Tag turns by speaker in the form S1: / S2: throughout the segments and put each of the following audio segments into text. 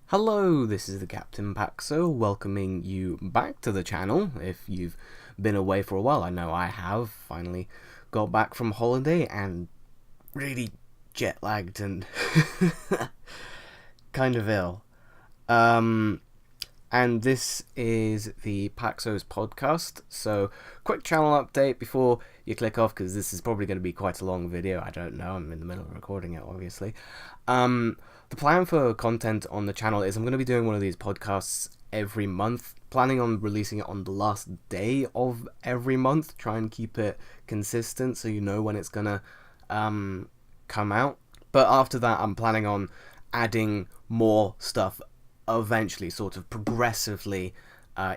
S1: Hello, this is the Captain Paxo, welcoming you back to the channel. If you've been away for a while, I know I have. Finally got back from holiday and really jet lagged and kind of ill. Um, and this is the Paxo's podcast. So, quick channel update before you click off, because this is probably going to be quite a long video. I don't know. I'm in the middle of recording it, obviously. The plan for content on the channel is I'm going to be doing one of these podcasts every month. Planning on releasing it on the last day of every month. Try and keep it consistent so you know when it's going to come out. But after that, I'm planning on adding more stuff eventually, sort of progressively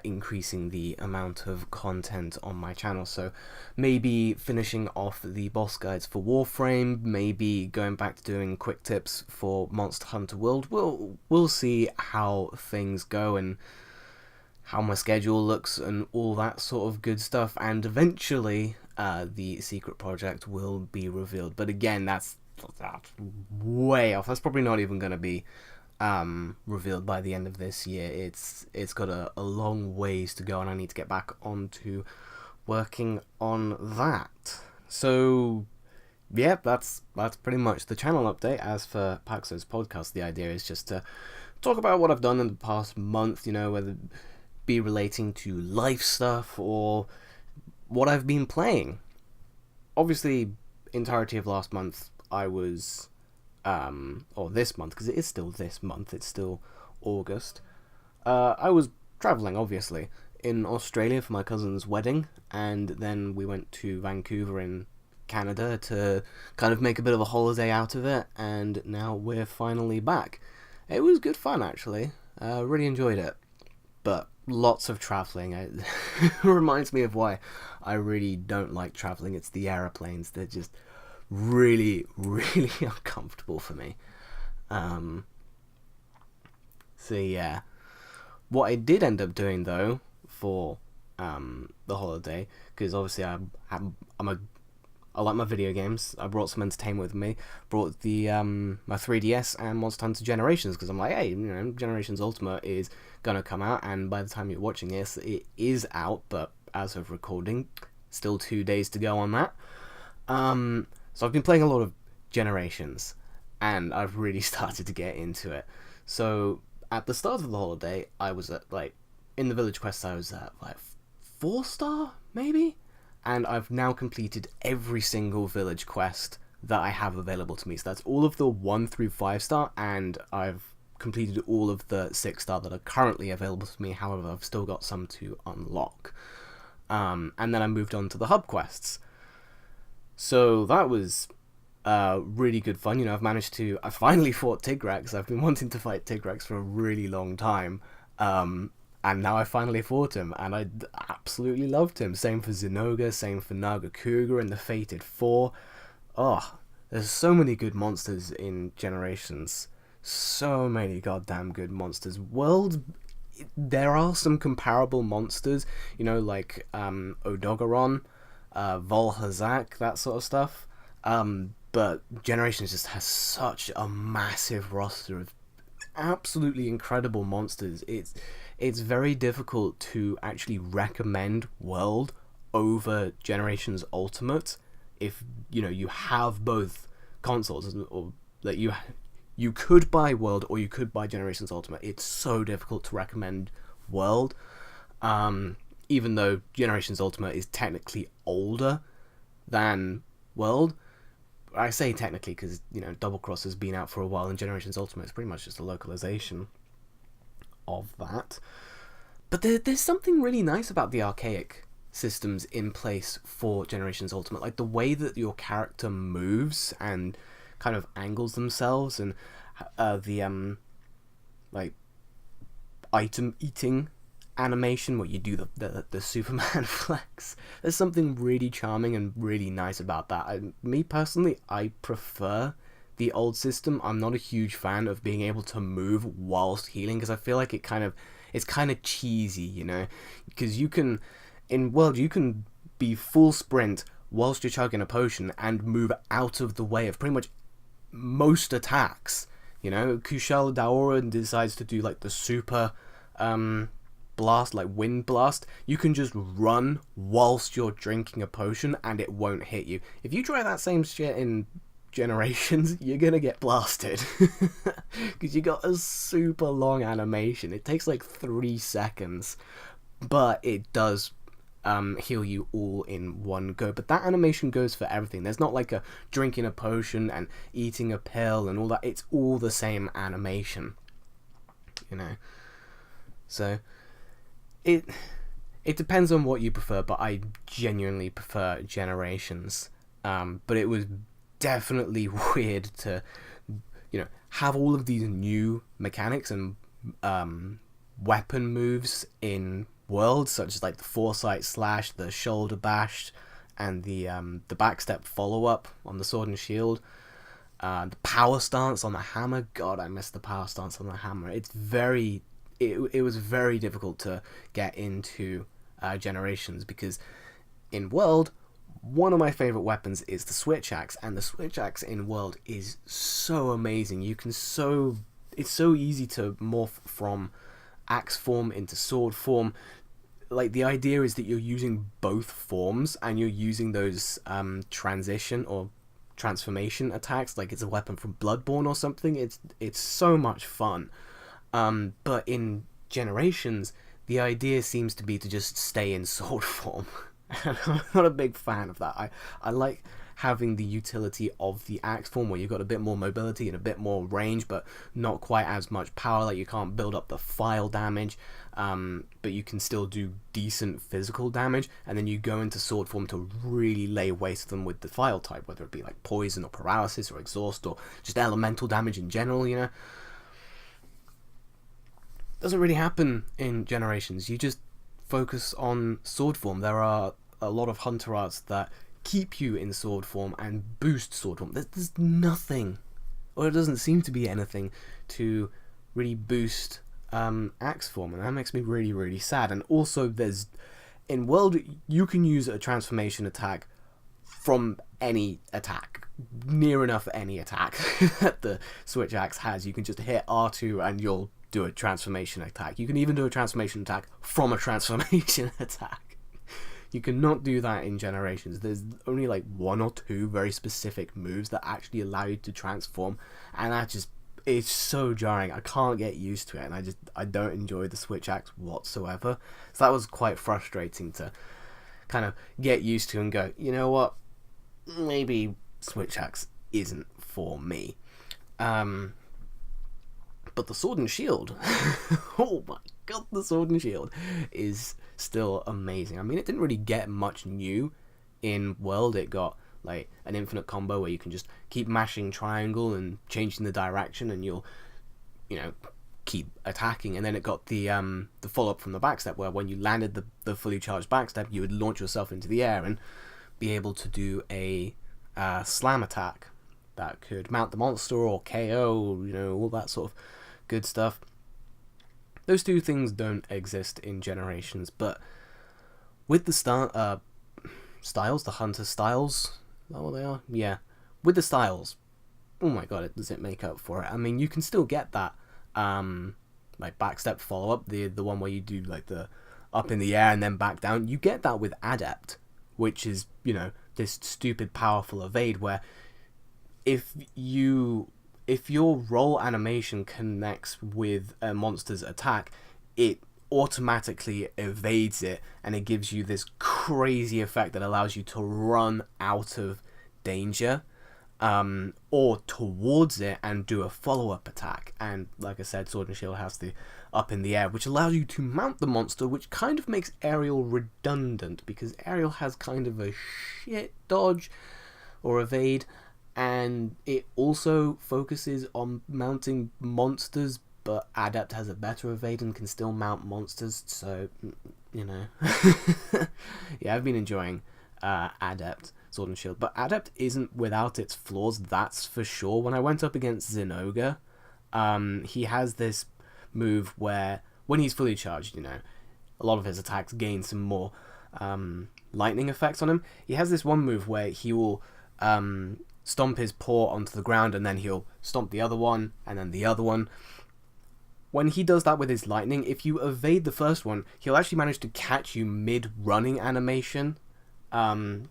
S1: increasing the amount of content on my channel. So maybe finishing off the boss guides for Warframe, maybe going back to doing quick tips for Monster Hunter World. We'll see how things go and how my schedule looks and all that sort of good stuff, and eventually the secret project will be revealed. But again, that's way off. That's probably not even going to be revealed by the end of this year. It's got a long ways to go, and I need to get back onto working on that. So yeah, that's pretty much the channel update. As for Paxo's podcast, the idea is just to talk about what I've done in the past month, whether it be relating to life stuff or what I've been playing. Obviously, entirety of last month I was or this month, because it is still this month, it's still August, I was travelling, obviously, in Australia for my cousin's wedding, and then we went to Vancouver in Canada to kind of make a bit of a holiday out of it, and now we're finally back. It was good fun, actually. Really enjoyed it, but lots of travelling. It reminds me of why I really don't like travelling. It's the aeroplanes. They're just really, really uncomfortable for me. So yeah, what I did end up doing though for the holiday, because obviously I like my video games. I brought some entertainment with me. Brought the my 3DS and Monster Hunter Generations, because I'm like, hey, Generations Ultimate is gonna come out, and by the time you're watching this, it is out. But as of recording, still 2 days to go on that. So I've been playing a lot of Generations, and I've really started to get into it. So at the start of the holiday, I was at, in the village quest, I was at 4-star, maybe? And I've now completed every single village quest that I have available to me. So that's all of the 1 through 5-star, and I've completed all of the 6-star that are currently available to me. However, I've still got some to unlock. And then I moved on to the hub quests. So that was really good fun. I finally fought Tigrax. I've been wanting to fight Tigrax for a really long time. And now I finally fought him, and I absolutely loved him. Same for Zinogre, same for Nagakuga and the Fated Four. Oh, there's so many good monsters in Generations. So many goddamn good monsters. World, there are some comparable monsters, like Odogaron, Volhazak, that sort of stuff. But Generations just has such a massive roster of absolutely incredible monsters. It's very difficult to actually recommend World over Generations Ultimate if you have both consoles, or that you could buy World or you could buy Generations Ultimate. It's so difficult to recommend World, even though Generations Ultimate is technically older than World. I say technically because Double Cross has been out for a while, and Generations Ultimate is pretty much just a localization of that. But there's something really nice about the archaic systems in place for Generations Ultimate, like the way that your character moves and kind of angles themselves, and the item eating animation where you do the Superman flex. There's something really charming and really nice about that. Me personally, I prefer the old system. I'm not a huge fan of being able to move whilst healing, because I feel like it's kind of cheesy, because in World you can be full sprint whilst you're chugging a potion and move out of the way of pretty much most attacks You know, Kushal Daora decides to do like the super blast, like wind blast. You can just run whilst you're drinking a potion and it won't hit you. If you try that same shit in Generations, you're gonna get blasted because you got a super long animation. It takes like 3 seconds, but it does heal you all in one go. But that animation goes for everything. There's not like a drinking a potion and eating a pill and all that. It's all the same animation, you know. So it depends on what you prefer, but I genuinely prefer Generations. But it was definitely weird to, you know, have all of these new mechanics and weapon moves in Worlds, such as like the foresight slash, the shoulder bash, and the backstep follow up on the sword and shield. The power stance on the hammer. God, I missed the power stance on the hammer. It was very difficult to get into Generations, because in World, one of my favorite weapons is the switch axe, and the switch axe in World is so amazing. It's so easy to morph from axe form into sword form. Like, the idea is that you're using both forms and you're using those transition or transformation attacks like it's a weapon from Bloodborne or something. It's so much fun. But in Generations, the idea seems to be to just stay in sword form. And I'm not a big fan of that. I like having the utility of the axe form, where you've got a bit more mobility and a bit more range, but not quite as much power. Like, you can't build up the file damage, but you can still do decent physical damage, and then you go into sword form to really lay waste to them with the file type, whether it be like poison or paralysis or exhaust or just elemental damage in general, you know. Doesn't really happen in Generations. You just focus on sword form. There are a lot of hunter arts that keep you in sword form and boost sword form. There's nothing, or it doesn't seem to be anything, to really boost axe form, and that makes me really, really sad. And also, in World, you can use a transformation attack from any attack, near enough any attack that the switch axe has. You can just hit R2 and you'll do a transformation attack. You can even do a transformation attack from a transformation attack. You cannot do that in Generations. There's only like 1 or 2 very specific moves that actually allow you to transform, and it's so jarring. I can't get used to it, and I don't enjoy the switch axe whatsoever. So that was quite frustrating to kind of get used to and go, you know what, maybe switch axe isn't for me. But the sword and shield, oh my god, the sword and shield is still amazing. I mean, it didn't really get much new in World. It got like an infinite combo where you can just keep mashing triangle and changing the direction, and you'll, you know, keep attacking. And then it got the follow-up from the backstep, where when you landed the fully charged backstep, you would launch yourself into the air and be able to do a slam attack that could mount the monster or KO, you know, all that sort of good stuff. Those 2 things don't exist in Generations, but with the styles, the hunter styles, is that what they are? Yeah. With the styles, oh my god, does it make up for it? I mean, you can still get that like backstep follow-up, the one where you do like the up in the air and then back down. You get that with Adept, which is, you know, this stupid powerful evade where if your roll animation connects with a monster's attack, it automatically evades it, and it gives you this crazy effect that allows you to run out of danger, or towards it and do a follow-up attack. And like I said, Sword and Shield has the up in the air, which allows you to mount the monster, which kind of makes aerial redundant, because aerial has kind of a shit dodge or evade, and it also focuses on mounting monsters, but Adept has a better evade and can still mount monsters, so, you know. Yeah, I've been enjoying Adept, Sword and Shield, but Adept isn't without its flaws, that's for sure. When I went up against Zinogre, he has this move where, when he's fully charged, you know, a lot of his attacks gain some more lightning effects on him. He has this one move where he will stomp his paw onto the ground, and then he'll stomp the other one, and then the other one. When he does that with his lightning, if you evade the first one, he'll actually manage to catch you mid-running animation, and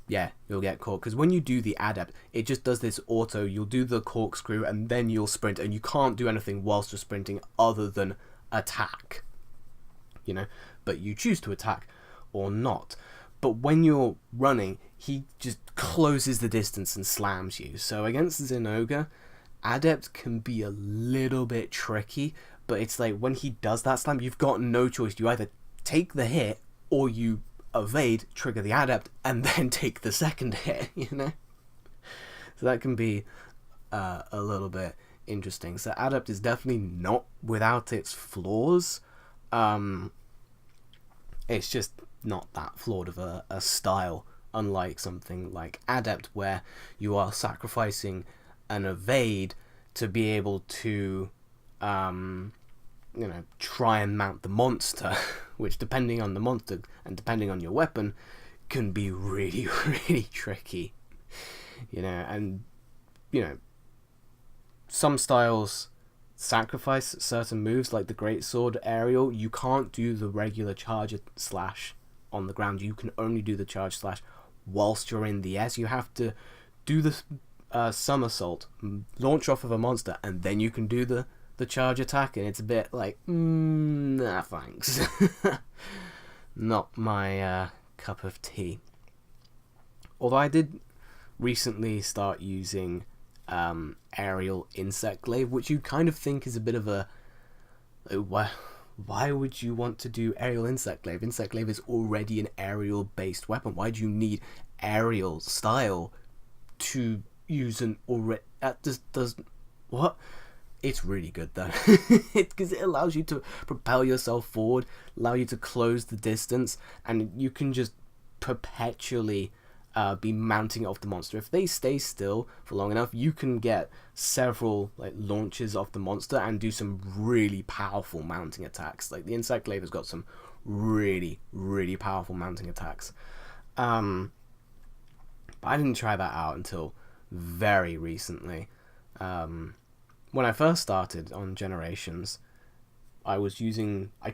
S1: yeah, you'll get caught. Because when you do the adept, it just does this auto. You'll do the corkscrew, and then you'll sprint, and you can't do anything whilst you're sprinting other than attack. You know, but you choose to attack or not. But when you're running, he just closes the distance and slams you. So against Zinogre, adept can be a little bit tricky, but it's like when he does that slam, you've got no choice. You either take the hit or you evade, trigger the adept, and then take the second hit, you know? So that can be a little bit interesting. So adept is definitely not without its flaws. It's just not that flawed of a style, unlike something like adept, where you are sacrificing an evade to be able to try and mount the monster, which, depending on the monster and depending on your weapon, can be really, really tricky. And some styles sacrifice certain moves, like the greatsword aerial. You can't do the regular charge slash on the ground. You can only do the charge slash whilst you're in the air. So you have to do the somersault, launch off of a monster, and then you can do the charge attack, and it's a bit like, nah, thanks. Not my cup of tea. Although I did recently start using aerial insect glaive, which you kind of think is a bit of a why would you want to do aerial insect glaive? Insect glaive is already an aerial based weapon. Why do you need aerial style to use an already? That just does what? It's really good though, because it allows you to propel yourself forward, allow you to close the distance, and you can just perpetually be mounting off the monster. If they stay still for long enough, you can get several launches off the monster and do some really powerful mounting attacks. Like the insect glaive has got some really, really powerful mounting attacks. But I didn't try that out until very recently. When I first started on Generations, I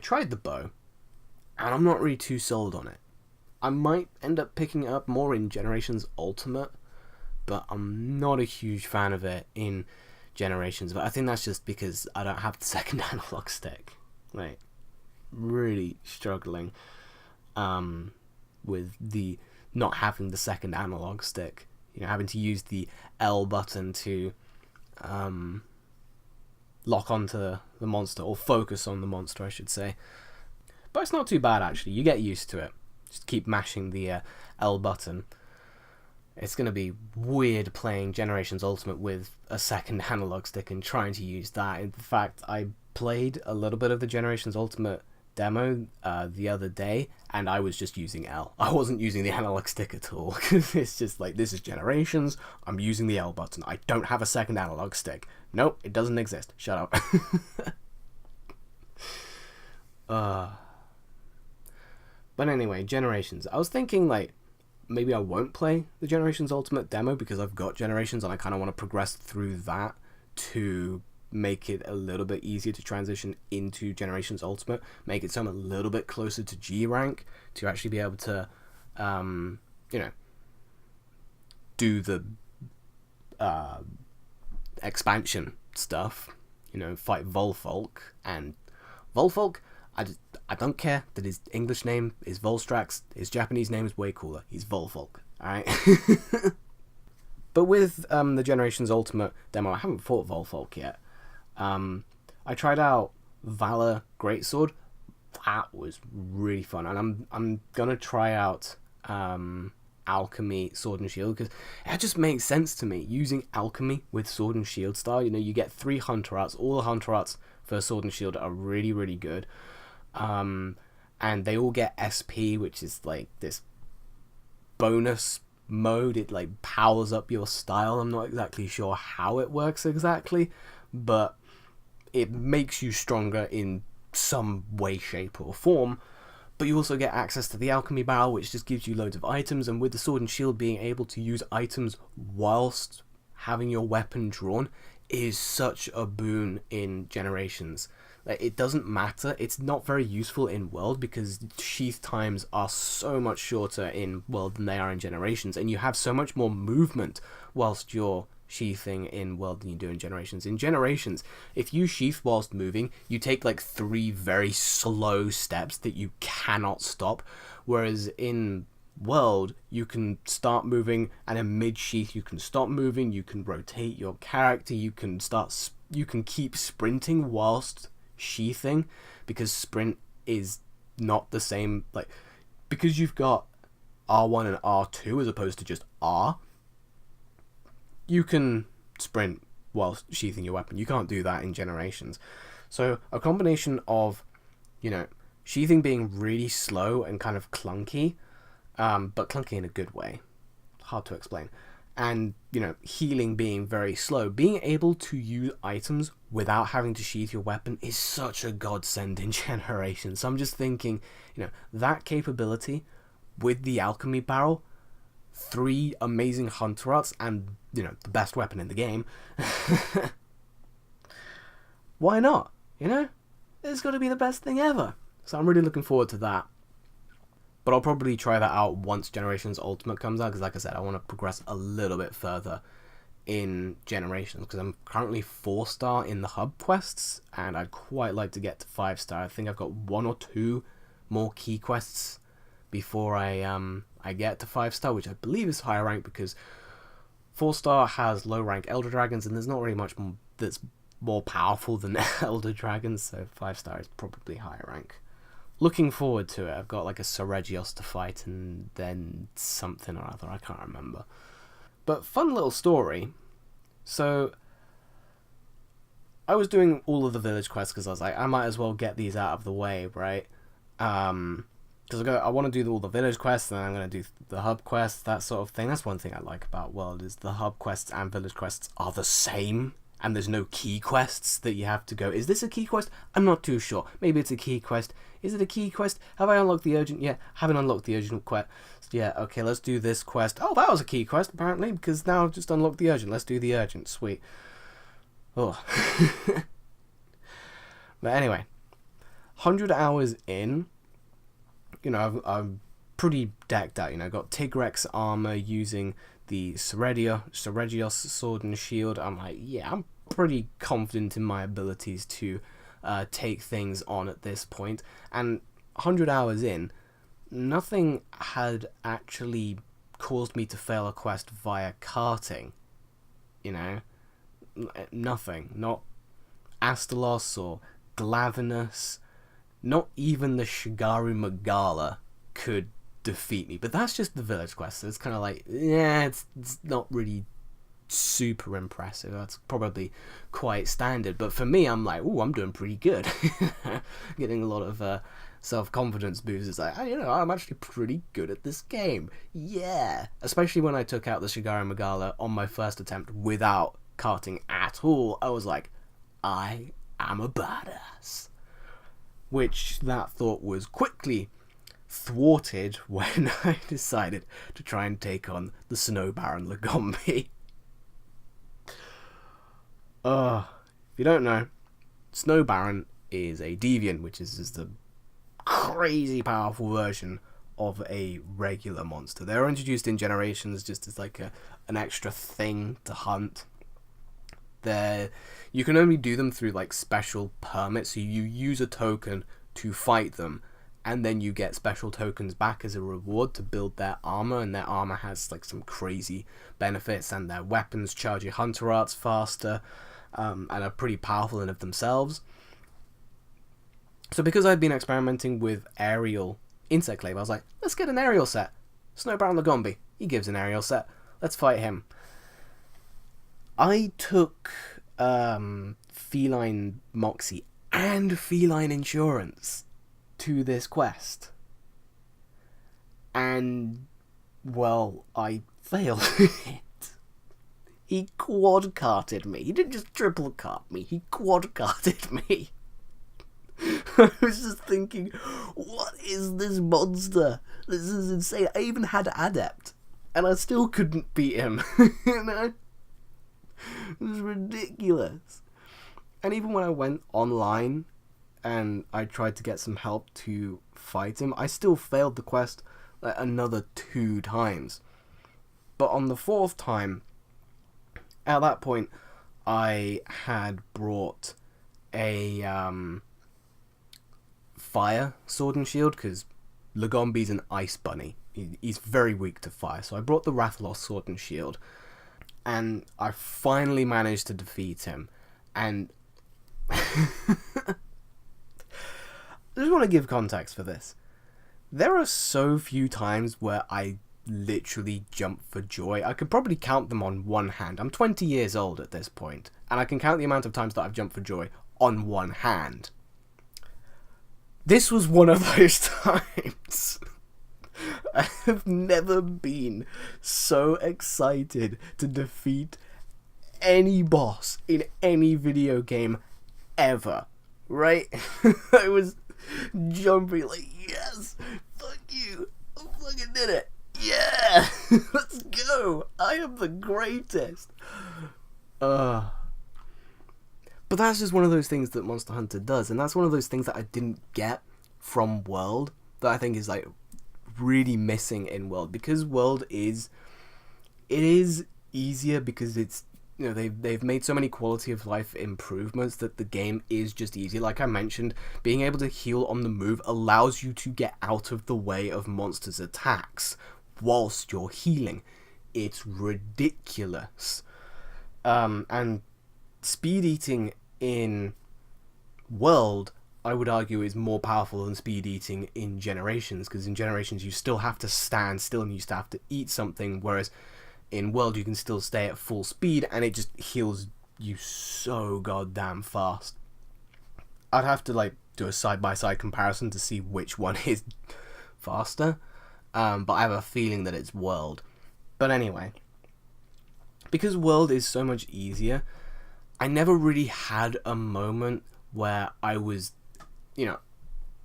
S1: tried the bow, and I'm not really too sold on it. I might end up picking it up more in Generations Ultimate, but I'm not a huge fan of it in Generations. But I think that's just because I don't have the second analog stick. Really struggling with the not having the second analog stick. Having to use the L button to lock onto the monster, or focus on the monster, I should say. But it's not too bad, actually. You get used to it. Just keep mashing the L button. It's going to be weird playing Generations Ultimate with a second analog stick and trying to use that. In fact, I played a little bit of the Generations Ultimate demo the other day, and I was just using L. I wasn't using the analog stick at all, because it's just like, this is Generations, I'm using the L button. I don't have a second analog stick. Nope, it doesn't exist. Shut up. But anyway, Generations. I was thinking, maybe I won't play the Generations Ultimate demo because I've got Generations and I kind of want to progress through that to make it a little bit easier to transition into Generations Ultimate, make it something a little bit closer to G rank to actually be able to, do the expansion stuff, fight Volfolk. And Volfolk, I don't care that his English name is Volstrax, his Japanese name is way cooler. He's Volfolk, alright? But with the Generations Ultimate demo, I haven't fought Volfolk yet. I tried out Valor Greatsword. That was really fun, and I'm gonna try out Alchemy Sword and Shield, because it just makes sense to me using Alchemy with Sword and Shield style. You get 3 Hunter Arts. All the Hunter Arts for Sword and Shield are really, really good, and they all get SP, which is this bonus mode. It powers up your style. I'm not exactly sure how it works exactly, but it makes you stronger in some way, shape or form. But you also get access to the alchemy barrel, which just gives you loads of items, and with the sword and shield, being able to use items whilst having your weapon drawn is such a boon in Generations. Like, it doesn't matter, it's not very useful in World because sheath times are so much shorter in World than they are in Generations, and you have so much more movement whilst you're sheathing in World than you do in Generations. In Generations, if you sheath whilst moving, you take like 3 very slow steps that you cannot stop, whereas in World you can start moving, and in mid-sheath you can stop moving, you can rotate your character, you can keep sprinting whilst sheathing, because sprint is not the same, like, because you've got R1 and R2 as opposed to just R, you can sprint whilst sheathing your weapon. You can't do that in Generations. So a combination of, you know, sheathing being really slow and kind of clunky, but clunky in a good way, hard to explain, and, you know, healing being very slow, being able to use items without having to sheath your weapon is such a godsend in Generations. So I'm just thinking, you know, that capability with the alchemy barrel, 3 amazing hunter arts, and, you know, the best weapon in the game. Why not? You know? It's got to be the best thing ever. So I'm really looking forward to that. But I'll probably try that out once Generations Ultimate comes out, because like I said, I want to progress a little bit further in Generations, because I'm currently 4-star in the hub quests, and I'd quite like to get to 5-star. I think I've got 1 or 2 more key quests before I get to 5-star, which I believe is higher rank, because 4-star has low rank Elder Dragons, and there's not really much that's more powerful than Elder Dragons, so 5-star is probably higher rank. Looking forward to it. I've got like a Seregios to fight, and then something or other, I can't remember. But fun little story. So I was doing all of the village quests because I was like, I might as well get these out of the way, right? Because I want to do all the village quests, and then I'm going to do the hub quests, that sort of thing. That's one thing I like about World, is the hub quests and village quests are the same, and there's no key quests that you have to go, is this a key quest? I'm not too sure. Maybe it's a key quest. Is it a key quest? Have I unlocked the urgent yet? Haven't unlocked the urgent quest. Yeah, okay, let's do this quest. Oh, that was a key quest, apparently, because now I've just unlocked the urgent. Let's do the urgent. Sweet. Oh. But anyway, 100 hours in, you know, I'm pretty decked out. You know, got Tigrex armor using the Seregios sword and shield. I'm like, yeah, I'm pretty confident in my abilities to take things on at this point. And 100 hours in, nothing had actually caused me to fail a quest via carting. You know, nothing. Not Astalos or Glavenus. Not even the Shigaru Magala could defeat me. But that's just the village quest, so it's kind of like, yeah, it's not really super impressive. That's probably quite standard. But for me, I'm like, ooh, I'm doing pretty good. Getting a lot of self-confidence boosts. It's like, you know, I'm actually pretty good at this game. Yeah. Especially when I took out the Shigaru Magala on my first attempt without carting at all. I was like, I am a badass. Which that thought was quickly thwarted when I decided to try and take on the Snow Baron Lagombi. If you don't know, Snow Baron is a deviant, which is just a crazy powerful version of a regular monster. They're introduced in Generations just as like an extra thing to hunt. You can only do them through like special permits, so you use a token to fight them, and then you get special tokens back as a reward to build their armor, and their armor has like some crazy benefits, and their weapons charge your hunter arts faster, and are pretty powerful in of themselves. So because I've been experimenting with aerial insect glaive, I was like, let's get an aerial set. Snow Baron Lagombi, he gives an aerial set. Let's fight him. I took Feline Moxie and Feline Insurance to this quest. And, well, I failed it. He quad-carted me. He didn't just triple-cart me, he quad-carted me. I was just thinking, what is this monster? This is insane. I even had Adept, and I still couldn't beat him. You know? It was ridiculous. And even when I went online and I tried to get some help to fight him, I still failed the quest like another 2 times. But on the 4th time, at that point, I had brought a fire sword and shield, because Lagombi's an ice bunny. He's very weak to fire, so I brought the Rathalos sword and shield, and I finally managed to defeat him. And I just want to give context for this. There are so few times where I literally jump for joy. I could probably count them on one hand. I'm 20 years old at this point, and I can count the amount of times that I've jumped for joy on one hand. This was one of those times. I have never been so excited to defeat any boss in any video game ever, right? I was jumping like, yes, fuck you, I fucking did it, yeah, let's go, I am the greatest. But that's just one of those things that Monster Hunter does, and that's one of those things that I didn't get from World, that I think is like really missing in World, because World is easier because it's, you know, they've made so many quality of life improvements that the game is just easier. Like I mentioned, being able to heal on the move allows you to get out of the way of monsters' attacks whilst you're healing. It's ridiculous. And speed eating in World, I would argue, is more powerful than speed eating in Generations, because in Generations you still have to stand still and you still have to eat something, whereas in World you can still stay at full speed and it just heals you so goddamn fast. I'd have to like do a side-by-side comparison to see which one is faster, but I have a feeling that it's World. But anyway, because World is so much easier, I never really had a moment where I was, you know,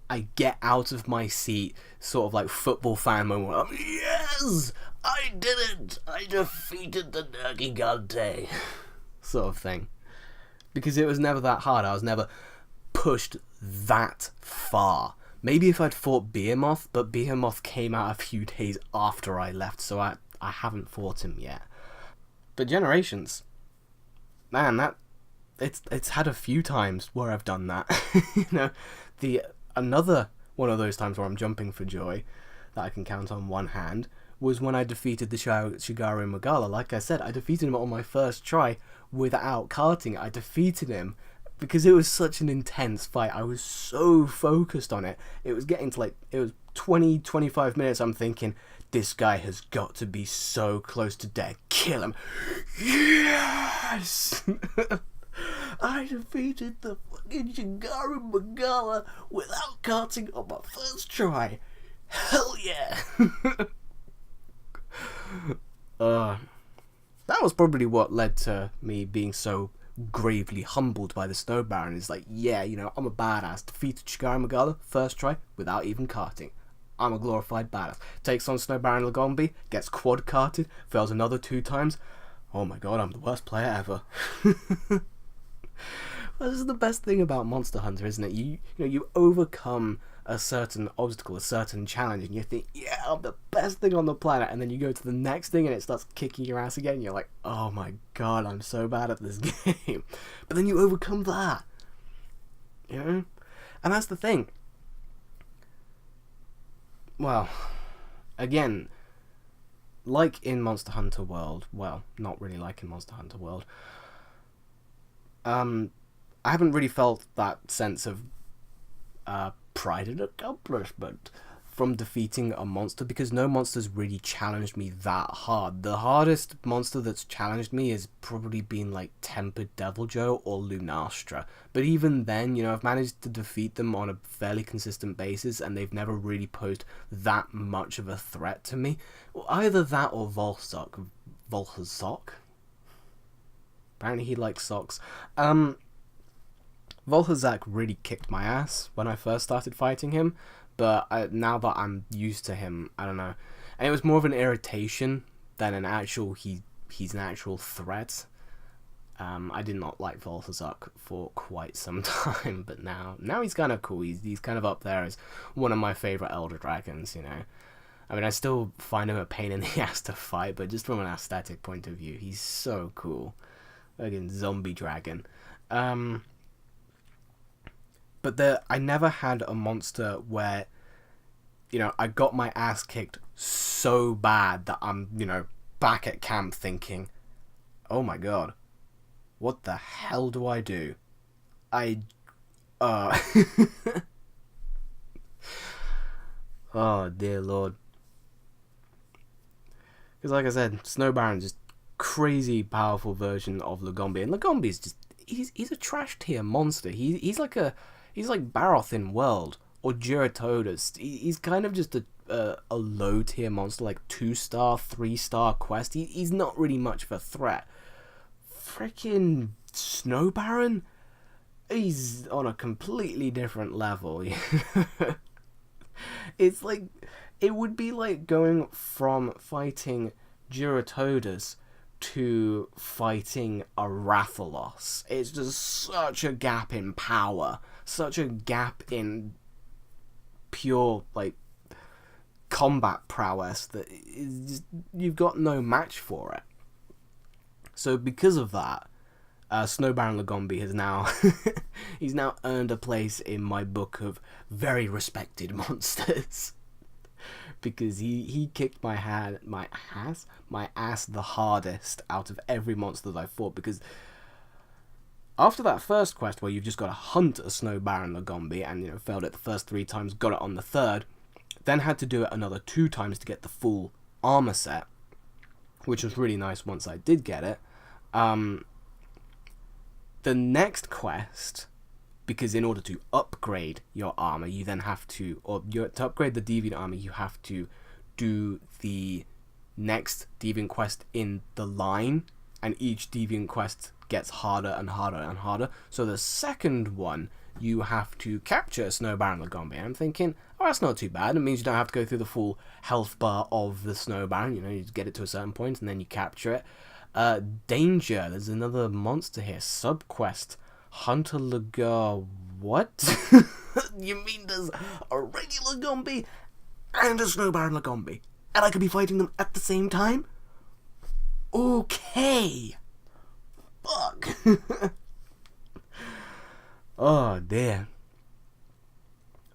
S1: I get out of my seat, sort of like football fan moment where I'm, yes, I did it, I defeated the Nergigante, sort of thing. Because it was never that hard, I was never pushed that far. Maybe if I'd fought Behemoth, but Behemoth came out a few days after I left, so I haven't fought him yet. But Generations, man, that it's had a few times where I've done that. You know, another one of those times where I'm jumping for joy that I can count on one hand was when I defeated the Shigaru Magala. Like I said, I defeated him on my first try without karting. I defeated him because it was such an intense fight. I was so focused on it. It was getting to like, it was 20-25 minutes. I'm thinking, this guy has got to be so close to death. Kill him. Yes! I defeated the fucking Shigaru Magala without karting on my first try. Hell yeah! That was probably what led to me being so gravely humbled by the Snow Baron. Is like, yeah, you know, I'm a badass. Defeated Shigaru Magala first try without even karting. I'm a glorified badass. Takes on Snow Baron Lagombi, gets quad karted, fails another 2 times. Oh my god, I'm the worst player ever. Well, this is the best thing about Monster Hunter, isn't it? You know, you overcome a certain obstacle, a certain challenge, and you think, yeah, I'm the best thing on the planet, and then you go to the next thing and it starts kicking your ass again, and you're like, oh my god, I'm so bad at this game. But then you overcome that, you know? And that's the thing. Well, again, like in Monster Hunter World, well, not really like in Monster Hunter World, I haven't really felt that sense of pride and accomplishment from defeating a monster, because no monster's really challenged me that hard. The hardest monster that's challenged me has probably been like Tempered Deviljho or Lunastra, but even then, you know, I've managed to defeat them on a fairly consistent basis and they've never really posed that much of a threat to me. Either that or Volsok. Apparently he likes socks. Volhazak really kicked my ass when I first started fighting him, but now that I'm used to him, I don't know. And it was more of an irritation than an actual, he's an actual threat. I did not like Volhazak for quite some time, but now he's kind of cool. He's kind of up there as one of my favorite Elder Dragons, you know. I mean, I still find him a pain in the ass to fight, but just from an aesthetic point of view, he's so cool. Again, zombie dragon. But I never had a monster where, you know, I got my ass kicked so bad that I'm, you know, back at camp thinking, oh my god, what the hell do I do? Oh dear lord. Because like I said, Snow Baron's just crazy powerful version of Lagombi, and Lagombi's just he's a trash tier monster. He's like Baroth in World or Duratodus. He's kind of just a low tier monster, like 2-star, 3-star quest. He's not really much of a threat. Freaking Snow Baron, he's on a completely different level. It's like, it would be like going from fighting Duratodus to fighting a Rathalos. It's just such a gap in power, such a gap in pure, like, combat prowess that is just, you've got no match for it. So because of that, Snow Baron Lagombi has now he's now earned a place in my book of very respected monsters. Because he kicked my ass the hardest out of every monster that I fought. Because after that first quest where you've just got to hunt a Snow Baron Lagombi and, you know, failed it the first 3 times, got it on the third, then had to do it another 2 times to get the full armor set, which was really nice once I did get it. The next quest, because in order to upgrade your armor, you then have to, to upgrade the Deviant armor, you have to do the next Deviant quest in the line, and each Deviant quest gets harder and harder and harder. So the second one, you have to capture Snow Baron Lagombi. I'm thinking, oh, that's not too bad. It means you don't have to go through the full health bar of the Snow Baron. You know, you just get it to a certain point and then you capture it. Danger, there's another monster here. Subquest, Hunter Lagar. What? You mean there's a regular Lagombi and a Snow Baron Lagombi, and I could be fighting them at the same time? Okay. Fuck. Oh dear.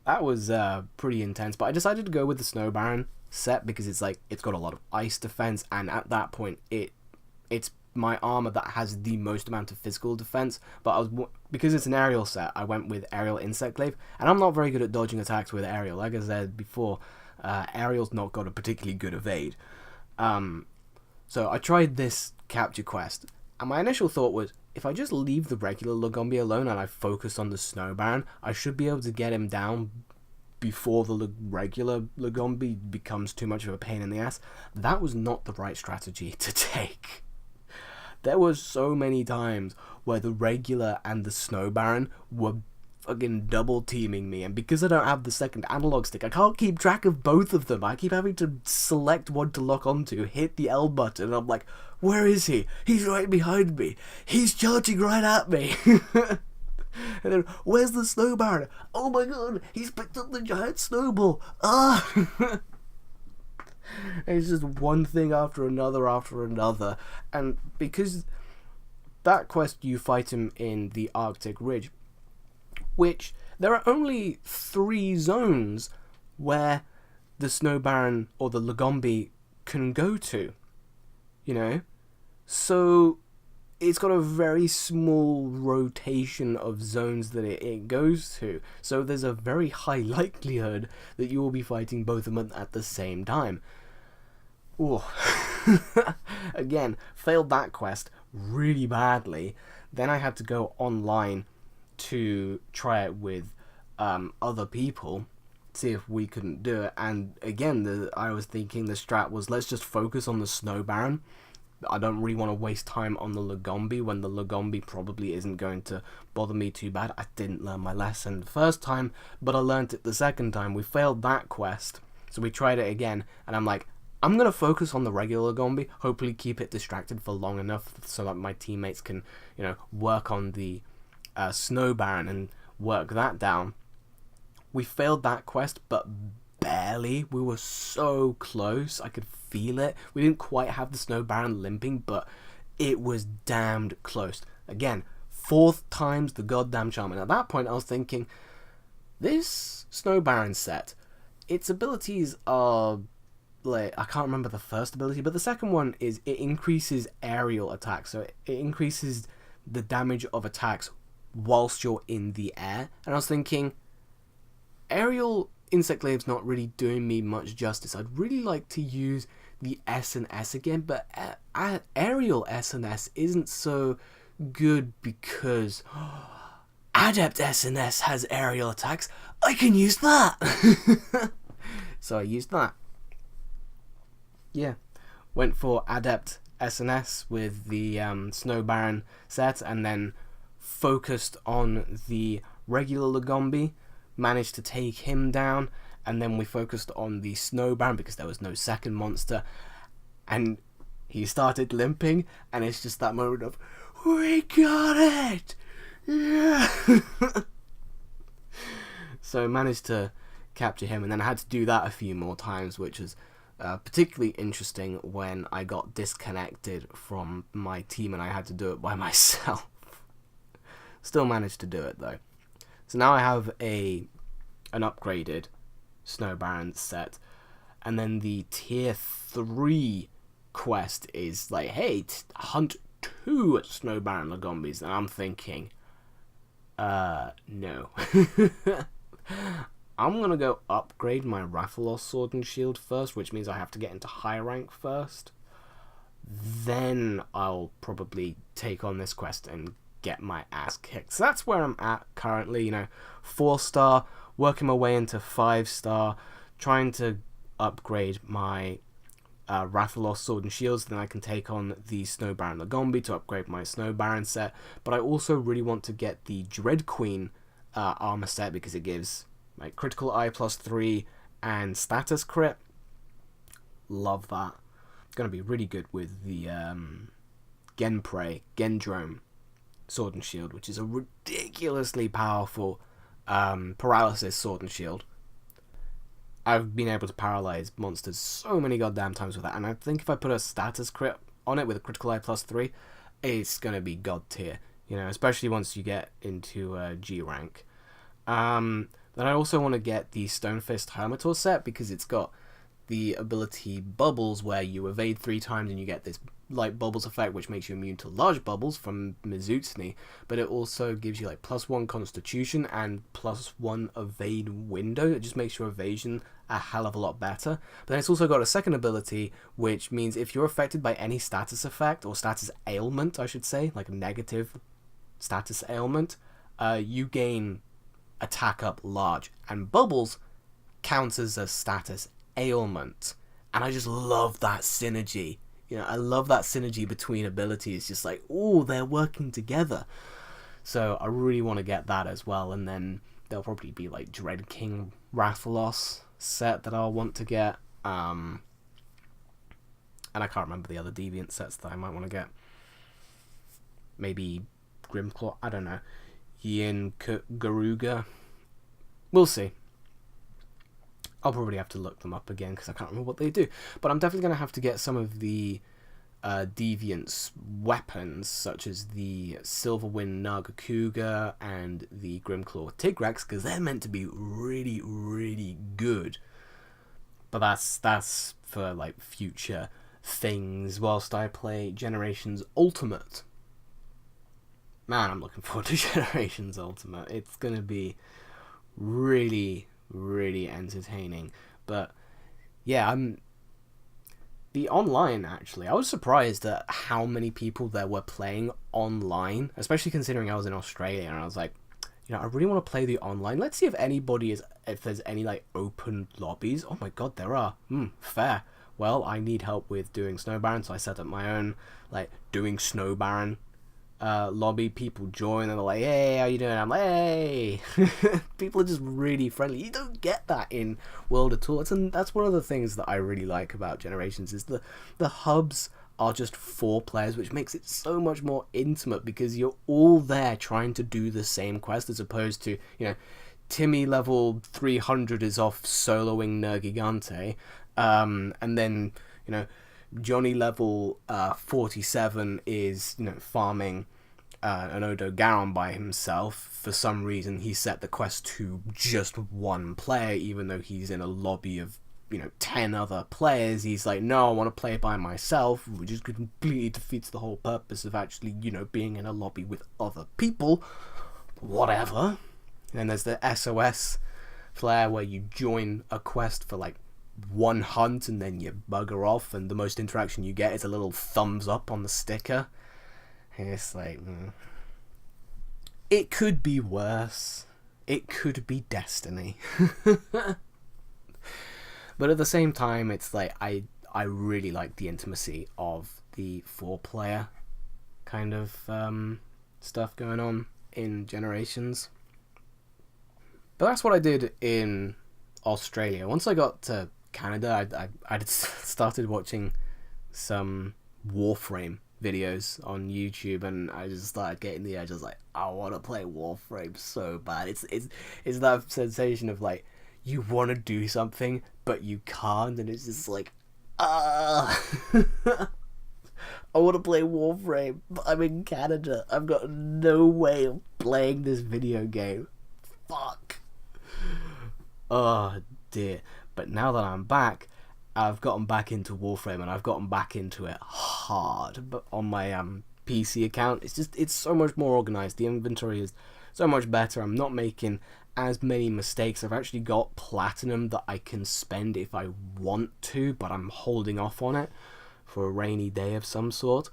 S1: That was pretty intense, but I decided to go with the Snow Baron set because it's like, it's got a lot of ice defense, and at that point it's my armor that has the most amount of physical defense. But because it's an aerial set, I went with aerial insect glaive, and I'm not very good at dodging attacks with aerial. Like I said before, aerial's not got a particularly good evade. So I tried this capture quest, and my initial thought was, if I just leave the regular Lagombi alone and I focus on the Snow Baron, I should be able to get him down before the regular Lagombi becomes too much of a pain in the ass. That was not the right strategy to take. There were so many times where the regular and the Snow Baron were fucking double teaming me, and because I don't have the second analog stick, I can't keep track of both of them. I keep having to select one to lock onto, hit the L button, and I'm like, where is he? He's right behind me. He's charging right at me. And then, where's the Snow Baron? Oh my god, he's picked up the giant snowball. Ah! It's just one thing after another after another. And because that quest, you fight him in the Arctic Ridge, which there are only 3 zones where the Snow Baron or the Lagombi can go to, you know? So it's got a very small rotation of zones that it goes to. So there's a very high likelihood that you will be fighting both of them at the same time. Ooh. Again, failed that quest really badly. Then I had to go online to try it with other people, see if we couldn't do it. And again, I was thinking the strat was, let's just focus on the Snow Baron I don't really want to waste time on the Lagombi when the Lagombi probably isn't going to bother me too bad. I didn't learn my lesson the first time, but I learned it the second time. We failed that quest, so we tried it again, and I'm like, I'm going to focus on the regular Lagombi, hopefully keep it distracted for long enough so that my teammates can, you know, work on the Snow Baron and work that down. We failed that quest, but barely. We were so close. I could feel it. We didn't quite have the Snow Baron limping, but it was damned close. Again, 4th time's the goddamn charm. And at that point, I was thinking, this Snow Baron set, its abilities are, like, I can't remember the first ability, but the second one is it increases aerial attacks. So it increases the damage of attacks whilst you're in the air. And I was thinking, aerial Insect Glave's not really doing me much justice. I'd really like to use the S&S again, but aerial S&S isn't so good because Adept S&S has aerial attacks. I can use that! So I used that. Yeah. Went for Adept S&S with the Snow Baron set, and then focused on the regular Lagombi. Managed to take him down, and then we focused on the Snow Baron because there was no second monster, and he started limping, and it's just that moment of, we got it! Yeah! So I managed to capture him, and then I had to do that a few more times, which was particularly interesting when I got disconnected from my team and I had to do it by myself. Still managed to do it though. So now I have an upgraded Snow Baron set, and then the tier 3 quest is like, hey, hunt 2 Snow Baron Lagombis, and I'm thinking, no. I'm gonna go upgrade my Rathalos Sword and Shield first, which means I have to get into high rank first. Then I'll probably take on this quest and get my ass kicked. So that's where I'm at currently, you know, 4-star, working my way into 5-star, trying to upgrade my Rathalos Sword and Shields, then I can take on the Snow Baron Lagombi to upgrade my Snow Baron set. But I also really want to get the Dread Queen armor set because it gives like critical eye +3 and status crit. Love that. It's going to be really good with the Gendrome Sword and Shield, which is a ridiculously powerful paralysis sword and shield. I've been able to paralyze monsters so many goddamn times with that, and I think if I put a status crit on it with a critical eye +3, it's gonna be god tier, you know, especially once you get into G rank. Then I also want to get the Stonefist Hermitor set because it's got the ability Bubbles, where you evade 3 times and you get this light bubbles effect, which makes you immune to large bubbles from Mizutsune, but it also gives you like +1 constitution and +1 evade window. It just makes your evasion a hell of a lot better. But then it's also got a second ability, which means if you're affected by any status effect, or status ailment I should say, like a negative status ailment, you gain attack up large, and Bubbles counts as a status ailment. And I just love that synergy. You know, I love that synergy between abilities. Just like, oh, they're working together. So I really want to get that as well. And then there'll probably be like Dread King Rathalos set that I'll want to get. And I can't remember the other Deviant sets that I might want to get. Maybe Grimclaw, I don't know. Yin Garuga. We'll see. I'll probably have to look them up again because I can't remember what they do. But I'm definitely going to have to get some of the Deviant's weapons, such as the Silverwind Nagakuga and the Grimclaw Tigrex, because they're meant to be really, really good. But that's for like future things whilst I play Generations Ultimate. Man, I'm looking forward to Generations Ultimate. It's going to be really, really entertaining. But yeah, the online, actually, I was surprised at how many people there were playing online, especially considering I was in Australia, and I was like, you know, I really want to play the online. Let's see if there's any like open lobbies. Oh my god, there are. Fair. well, I need help with doing Snow Baron, so I set up my own, like, doing Snow Baron lobby. People join and they're like, hey, how you doing? I'm like, hey. People are just really friendly. You don't get that in World at all. That's one of the things that I really like about Generations, is the hubs are just 4 players, which makes it so much more intimate, because you're all there trying to do the same quest, as opposed to, you know, Timmy level 300 is off soloing Nergigante, and then, you know, Johnny level 47 is, you know, farming an Odo Garon by himself. For some reason, he set the quest to just 1 player, even though he's in a lobby of, you know, 10 other players. He's like, no, I want to play by myself, which just completely defeats the whole purpose of actually, you know, being in a lobby with other people. Whatever. And there's the SOS flare, where you join a quest for like 1 hunt and then you bugger off, and the most interaction you get is a little thumbs up on the sticker. And it's like, it could be worse. It could be Destiny. But at the same time, it's like, I really like the intimacy of the 4-player kind of stuff going on in Generations. But that's what I did in Australia. Once I got to Canada, I started watching some Warframe videos on YouTube, and I just started getting the edge. I was like, I want to play Warframe so bad. It's that sensation of like, you want to do something but you can't, and it's just like, I want to play Warframe, but I'm in Canada. I've got no way of playing this video game. Fuck. Oh dear. But now that I'm back, I've gotten back into Warframe, and I've gotten back into it hard. But on my PC account, it's so much more organized. The inventory is so much better. I'm not making as many mistakes. I've actually got platinum that I can spend if I want to, but I'm holding off on it for a rainy day of some sort.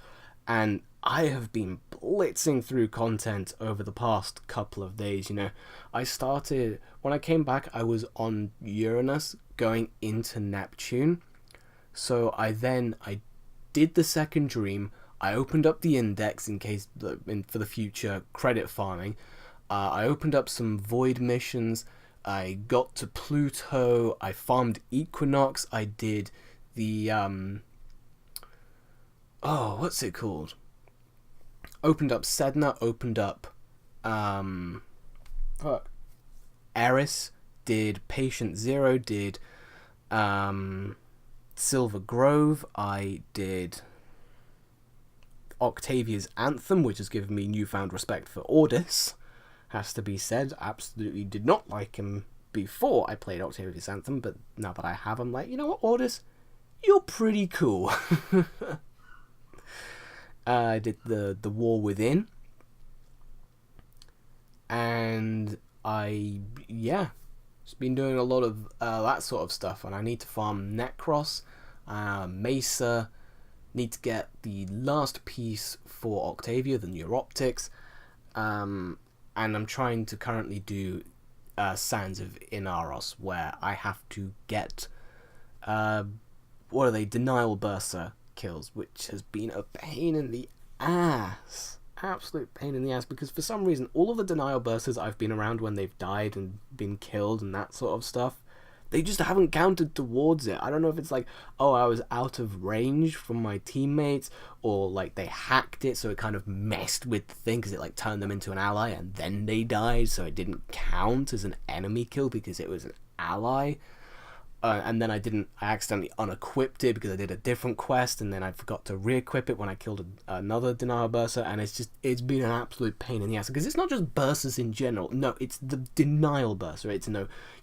S1: And I have been blitzing through content over the past couple of days. You know, when I came back, I was on Uranus going into Neptune. So I did the second dream. I opened up the index in case, for the future credit farming. I opened up some void missions. I got to Pluto. I farmed Equinox. I did the what's it called? Opened up Sedna. Opened up Eris. Did Patient Zero. Did Silver Grove. I did Octavia's Anthem, which has given me newfound respect for Ordis. Has to be said. Absolutely did not like him before I played Octavia's Anthem, but now that I have, I'm like, you know what, Ordis, you're pretty cool. I did the War Within, and just been doing a lot of that sort of stuff, and I need to farm Necros, Mesa, need to get the last piece for Octavia, the Neuroptics, and I'm trying to currently do Sands of Inaros, where I have to get Denial Burster kills, which has been a pain in the ass. Absolute pain in the ass, because for some reason all of the Denial Bursters I've been around when they've died and been killed and that sort of stuff, they just haven't counted towards it. I don't know if it's like, oh, I was out of range from my teammates, or like they hacked it so it kind of messed with the thing because it like turned them into an ally and then they died, so it didn't count as an enemy kill because it was an ally. And then I accidentally unequipped it because I did a different quest, and then I forgot to re-equip it when I killed another Denial Burster, and it's been an absolute pain in the ass, because it's not just Bursters in general. No, it's the Denial Burster.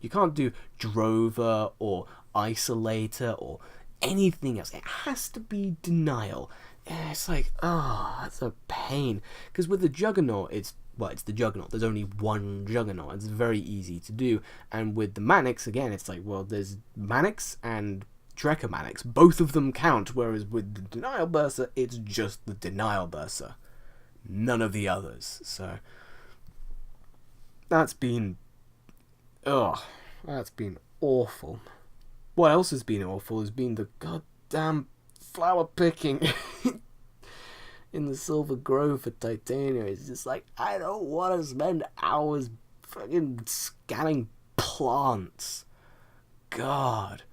S1: You can't do Drover or Isolator or anything else. It has to be Denial. And it's like, that's a pain. Because with the Juggernaut, it's the Juggernaut. There's only one Juggernaut. It's very easy to do. And with the Manix, again, it's like, well, there's Manix and Drecomanix. Both of them count, whereas with the Denial Burster, it's just the Denial Burster. None of the others. So, that's been awful. What else has been awful has been the damn flower picking in the Silver Grove for titanium. It's just like, I don't want to spend hours fucking scanning plants. God.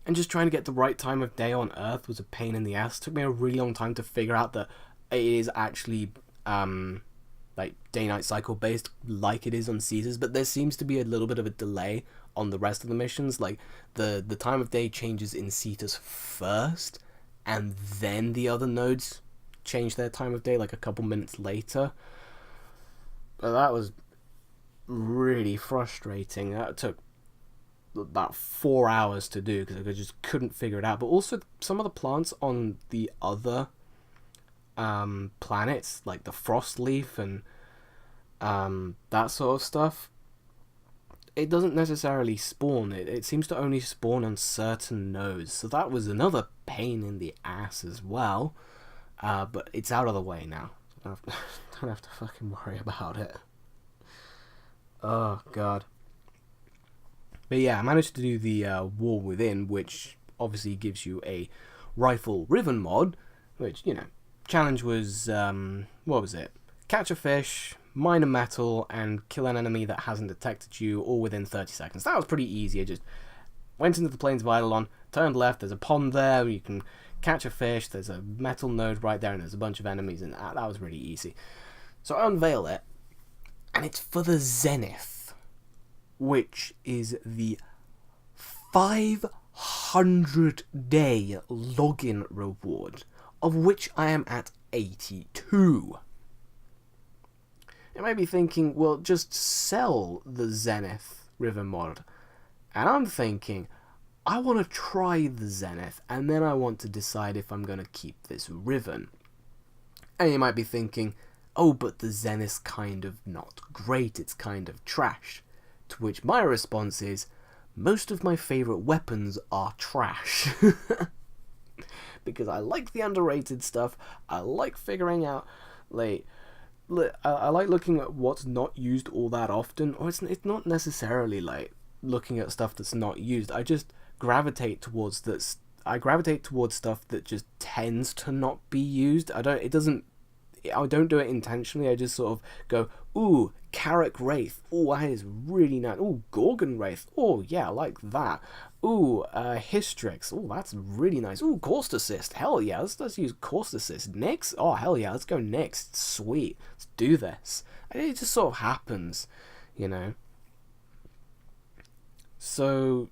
S1: And just trying to get the right time of day on Earth was a pain in the ass. It took me a really long time to figure out that it is actually like day-night cycle based, like it is on Caesars, but there seems to be a little bit of a delay on the rest of the missions. Like the time of day changes in Cetus first, and then the other nodes change their time of day like a couple minutes later. But that was really frustrating. That took about 4 hours to do because I just couldn't figure it out. But also some of the plants on the other planets, like the frost leaf and that sort of stuff, it doesn't necessarily spawn. It seems to only spawn on certain nodes, so that was another pain in the ass as well. But it's out of the way now. Don't have to fucking worry about it. Oh god. But yeah, I managed to do the War Within, which obviously gives you a rifle riven mod, which, you know, challenge was, what was it? Catch a fish, mine a metal, and kill an enemy that hasn't detected you, all within 30 seconds. That was pretty easy. I just went into the plains of Eidolon, turned left, there's a pond there, you can catch a fish, there's a metal node right there, and there's a bunch of enemies, and that was really easy. So I unveil it, and it's for the Zenith, which is the 500-day login reward, of which I am at 82. You might be thinking, well, just sell the Zenith River mod. And I'm thinking, I want to try the Zenith, and then I want to decide if I'm going to keep this Riven. And you might be thinking, oh, but the Zenith's kind of not great, it's kind of trash. To which my response is, most of my favourite weapons are trash. Because I like the underrated stuff, I like figuring out, like, I like looking at what's not used all that often, or it's not necessarily like looking at stuff that's not used. I just gravitate towards this. I gravitate towards stuff that just tends to not be used. I don't do it intentionally. I just sort of go, ooh, Carrick Wraith. Ooh, that is really nice. Ooh, Gorgon Wraith. Oh, yeah, I like that. Ooh, Hystrix. Ooh, that's really nice. Ooh, Caust Assist. Hell yeah, let's use Caust Assist. Nyx? Oh, hell yeah, let's go Nyx. Sweet. Let's do this. It just sort of happens, you know. So,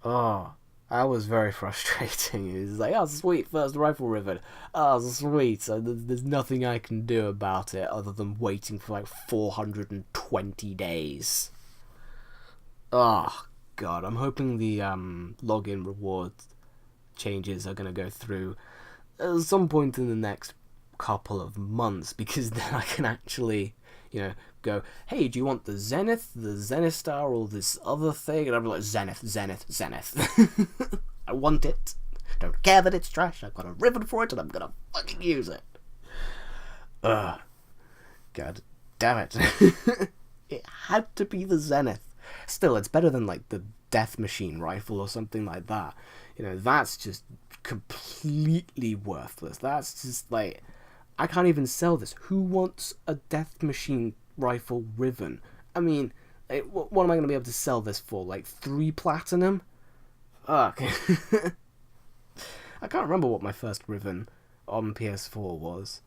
S1: oh, that was very frustrating. It was like, oh, sweet, first rifle rivet. Oh, sweet. So there's nothing I can do about it other than waiting for like 420 days. Oh, God. I'm hoping the login reward changes are going to go through at some point in the next couple of months, because then I can actually, you know, go, hey, do you want the Zenith Star, or this other thing? And I'm like, Zenith. I want it. Don't care that it's trash. I've got a ribbon for it, and I'm gonna fucking use it. Ugh. God damn it. It had to be the Zenith. Still, it's better than, like, the Death Machine rifle or something like that. You know, that's just completely worthless. That's just, like, I can't even sell this. Who wants a Death Machine rifle riven? I mean, what am I going to be able to sell this for? Like 3 platinum? Fuck. I can't remember what my first riven on PS4 was.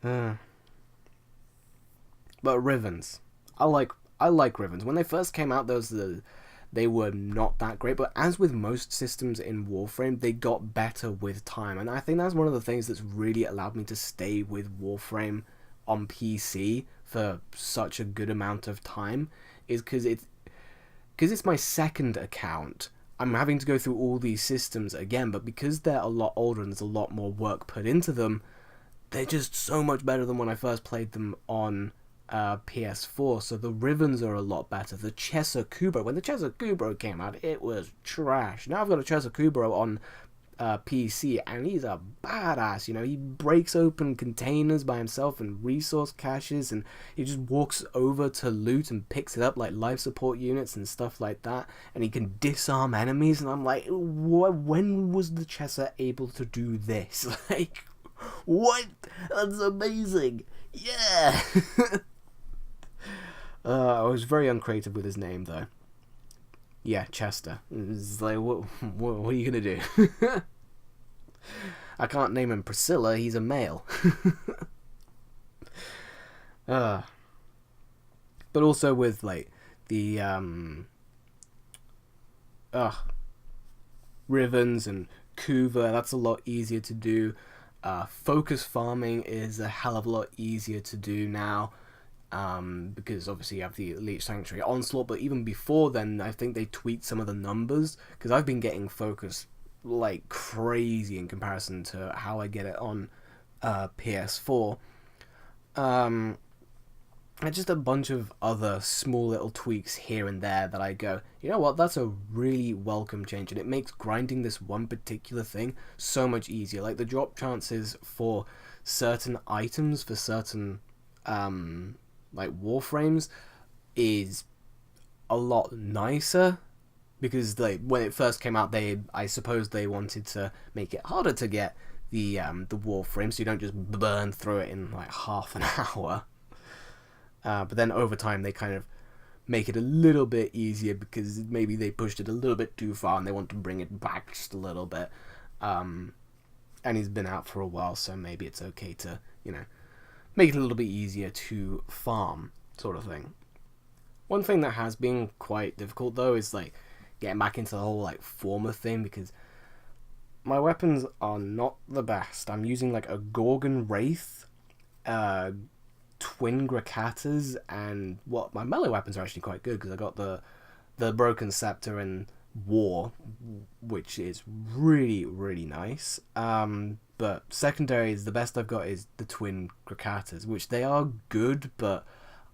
S1: But rivens, I like rivens. When they first came out, they were not that great, but as with most systems in Warframe, they got better with time, and I think that's one of the things that's really allowed me to stay with Warframe on PC for such a good amount of time, is because it's my second account. I'm having to go through all these systems again, but because they're a lot older and there's a lot more work put into them, they're just so much better than when I first played them on PS4, so the Rivens are a lot better. The Chesakubro, when the Chesakubro came out, it was trash. Now I've got a Chesakubro on PC, and he's a badass. You know, he breaks open containers by himself and resource caches, and he just walks over to loot and picks it up like life support units and stuff like that. And he can disarm enemies, and I'm like, when was the Chesser able to do this? Like, what? That's amazing. Yeah. I was very uncreative with his name though. Yeah, Chester. It's like, what are you gonna do? I can't name him Priscilla. He's a male. But also with like the Rivens and Kuva, that's a lot easier to do. Focus farming is a hell of a lot easier to do now. Because obviously you have the Elite Sanctuary Onslaught, but even before then, I think they tweaked some of the numbers, because I've been getting focus like crazy in comparison to how I get it on PS4. And just a bunch of other small little tweaks here and there that I go, you know what, that's a really welcome change, and it makes grinding this one particular thing so much easier. Like the drop chances for certain items, for certain like Warframes, is a lot nicer, because like when it first came out, I suppose they wanted to make it harder to get the Warframe, so you don't just burn through it in like half an hour. But then over time they kind of make it a little bit easier, because maybe they pushed it a little bit too far and they want to bring it back just a little bit. And he's been out for a while, so maybe it's okay to, you know, make it a little bit easier to farm, sort of thing. One thing that has been quite difficult though is like getting back into the whole like former thing, because my weapons are not the best. I'm using like a Gorgon Wraith, twin Grakatas, and my melee weapons are actually quite good, because I got the Broken Scepter and War, which is really, really nice. But secondaries, the best I've got is the twin Grakatas, which they are good, but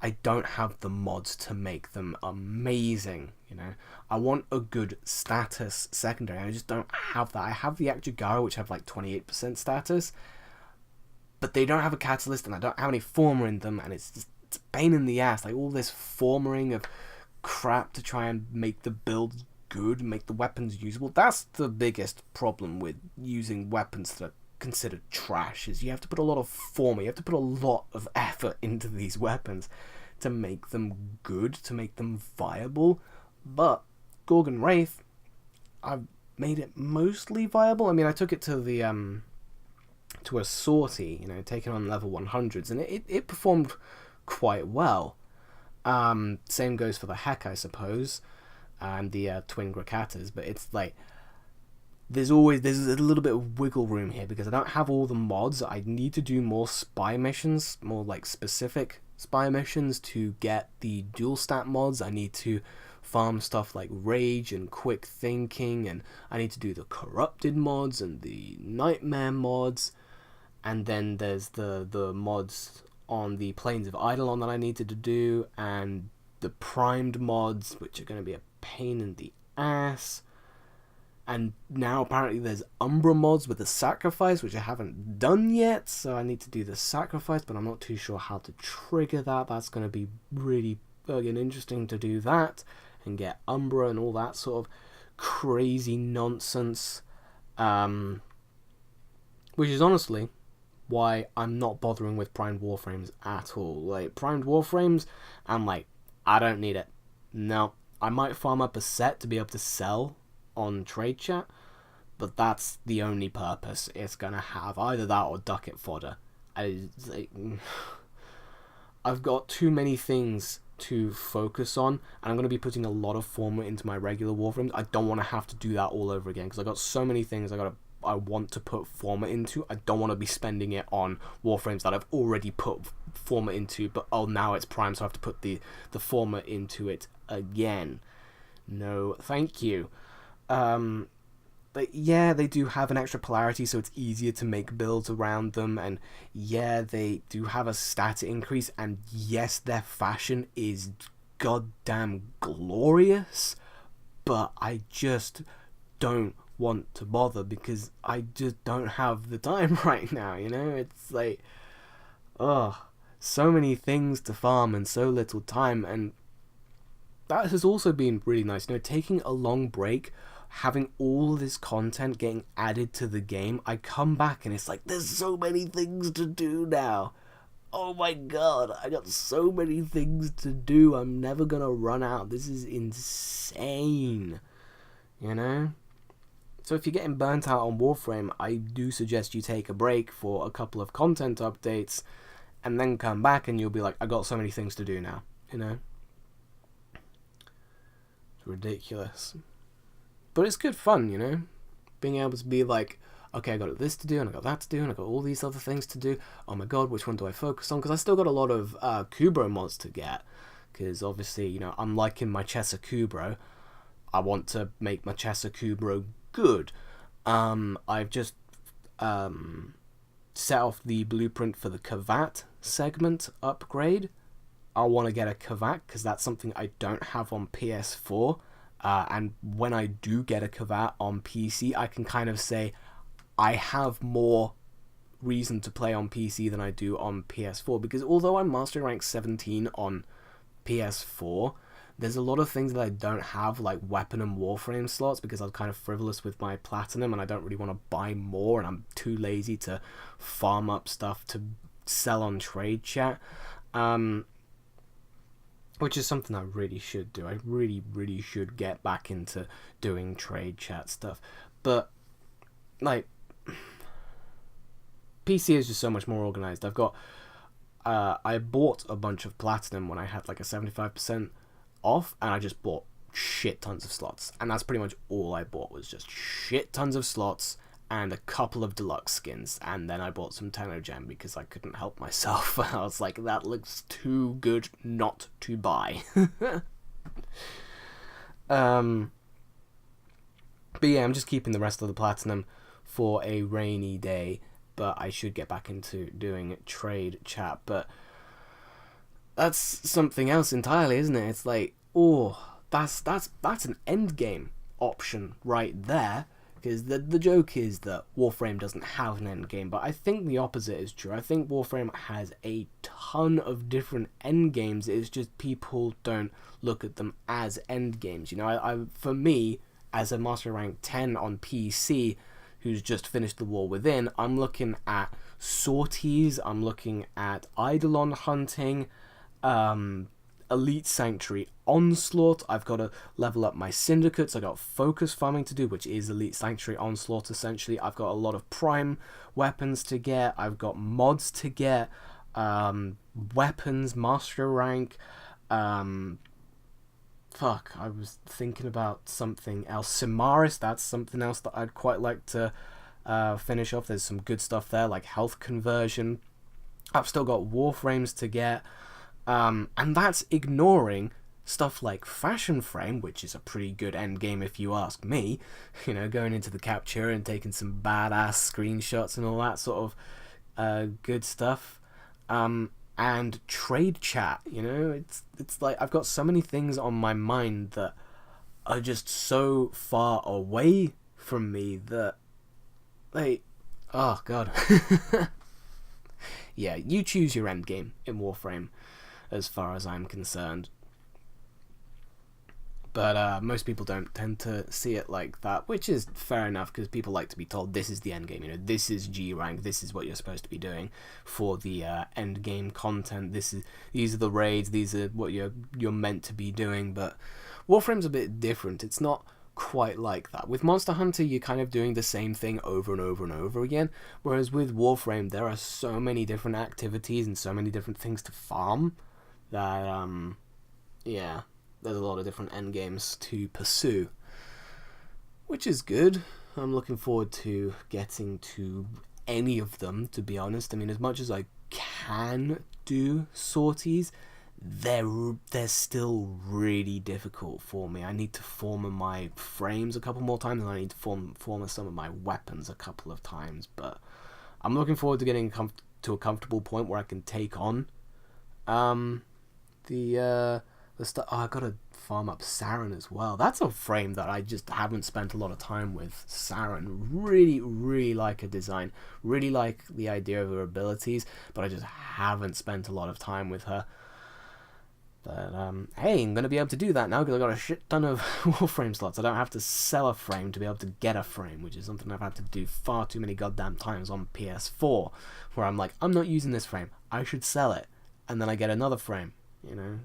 S1: I don't have the mods to make them amazing, you know. I want a good status secondary, I just don't have that. I have the Akjagara, which have like 28% status, but they don't have a catalyst, and I don't have any former in them, and it's a pain in the ass. Like all this formering of crap to try and make the build good, make the weapons usable. That's the biggest problem with using weapons that are considered trash, is you have to put a lot of former, you have to put a lot of effort into these weapons to make them good, to make them viable. But Gorgon Wraith, I've made it mostly viable. I mean, I took it to the to a sortie, you know, taking on level 100s, and it performed quite well. Same goes for the Heck, I suppose, and the twin Grakatas, but it's like there's a little bit of wiggle room here, because I don't have all the mods. I need to do more spy missions, more like specific spy missions to get the dual stat mods. I need to farm stuff like Rage and Quick Thinking, and I need to do the Corrupted mods and the Nightmare mods, and then there's the mods on the Plains of Eidolon that I needed to do, and the Primed mods, which are going to be a pain in the ass. And now apparently there's Umbra mods with the Sacrifice, which I haven't done yet, so I need to do the Sacrifice, but I'm not too sure how to trigger that. That's going to be really friggin' interesting to do that, and get Umbra and all that sort of crazy nonsense. Which is honestly why I'm not bothering with Primed Warframes at all. Like, Primed Warframes, I'm like, I don't need it. No, I might farm up a set to be able to sell on Trade Chat, but that's the only purpose it's gonna have. Either that or ducket fodder. I've got too many things to focus on, and I'm going to be putting a lot of former into my regular Warframes. I don't want to have to do that all over again, because I got so many things I want to put former into. I don't want to be spending it on Warframes that I've already put former into, but oh, now it's Prime, so I have to put the former into it again. No, thank you. But yeah, they do have an extra polarity, so it's easier to make builds around them, and yeah, they do have a stat increase, and yes, their fashion is goddamn glorious, but I just don't want to bother because I just don't have the time right now, you know? It's like, oh, so many things to farm and so little time, and that has also been really nice, you know, taking a long break, having all this content getting added to the game. I come back and it's like, there's so many things to do now. Oh my god, I got so many things to do. I'm never gonna run out. This is insane, you know? So if you're getting burnt out on Warframe, I do suggest you take a break for a couple of content updates and then come back and you'll be like, I got so many things to do now, you know? It's ridiculous. But it's good fun, you know? Being able to be like, okay, I got this to do, and I got that to do, and I got all these other things to do. Oh my god, which one do I focus on? Because I still got a lot of Kubro mods to get. Because obviously, you know, I'm liking my Chesa Kubro. I want to make my Chesa Kubro good. I've just set off the blueprint for the Kavat segment upgrade. I want to get a Kavat because that's something I don't have on PS4. And when I do get a Kavat on PC, I can kind of say, I have more reason to play on PC than I do on PS4, because although I'm Master Rank 17 on PS4, there's a lot of things that I don't have, like weapon and Warframe slots, because I'm kind of frivolous with my platinum and I don't really want to buy more, and I'm too lazy to farm up stuff to sell on Trade Chat, which is something I really should do. I really should get back into doing Trade Chat stuff, but like, PC is just so much more organized. I've got I bought a bunch of platinum when I had like a 75% off, and I just bought shit tons of slots, and that's pretty much all I bought, was just shit tons of slots and a couple of deluxe skins, and then I bought some Tenno-Gem because I couldn't help myself. I was like, that looks too good not to buy. But yeah, I'm just keeping the rest of the platinum for a rainy day, but I should get back into doing Trade Chat. But that's something else entirely, isn't it? It's like, oh, that's an end game option right there, because the joke is that Warframe doesn't have an end game, but I think the opposite is true. I think Warframe has a ton of different end games. It's just people don't look at them as end games. You know, I for me, as a Master Rank 10 on PC, who's just finished the War Within, I'm looking at sorties, I'm looking at Eidolon hunting, Elite Sanctuary Onslaught. I've got to level up my syndicates. I got focus farming to do, which is Elite Sanctuary Onslaught essentially. I've got a lot of prime weapons to get. I've got mods to get, weapons, master rank. Fuck, I was thinking about something else. Simaris, that's something else that I'd quite like to finish off. There's some good stuff there, like health conversion. I've still got Warframes to get. And that's ignoring stuff like Fashion Frame, which is a pretty good end game if you ask me. You know, going into the capture and taking some badass screenshots and all that sort of good stuff. And Trade Chat, you know, it's like I've got so many things on my mind that are just so far away from me that, like, oh god. Yeah, you choose your end game in Warframe, as far as I'm concerned. But most people don't tend to see it like that, which is fair enough, because people like to be told this is the end game. You know, this is G rank. This is what you're supposed to be doing for the end game content. These are the raids. These are what you're meant to be doing. But Warframe's a bit different. It's not quite like that. With Monster Hunter, you're kind of doing the same thing over and over and over again. Whereas with Warframe, there are so many different activities and so many different things to farm that yeah. There's a lot of different end games to pursue, which is good. I'm looking forward to getting to any of them, to be honest. I mean, as much as I can do sorties, they're still really difficult for me. I need to form my frames a couple more times, and I need to form some of my weapons a couple of times. But I'm looking forward to getting to a comfortable point where I can take on the stuff. Oh, I gotta farm up Saren as well. That's a frame that I just haven't spent a lot of time with. Saren, really, really like her design. Really like the idea of her abilities, but I just haven't spent a lot of time with her. But, hey, I'm going to be able to do that now because I've got a shit ton of Warframe slots. I don't have to sell a frame to be able to get a frame, which is something I've had to do far too many goddamn times on PS4, where I'm like, I'm not using this frame, I should sell it. And then I get another frame, you know.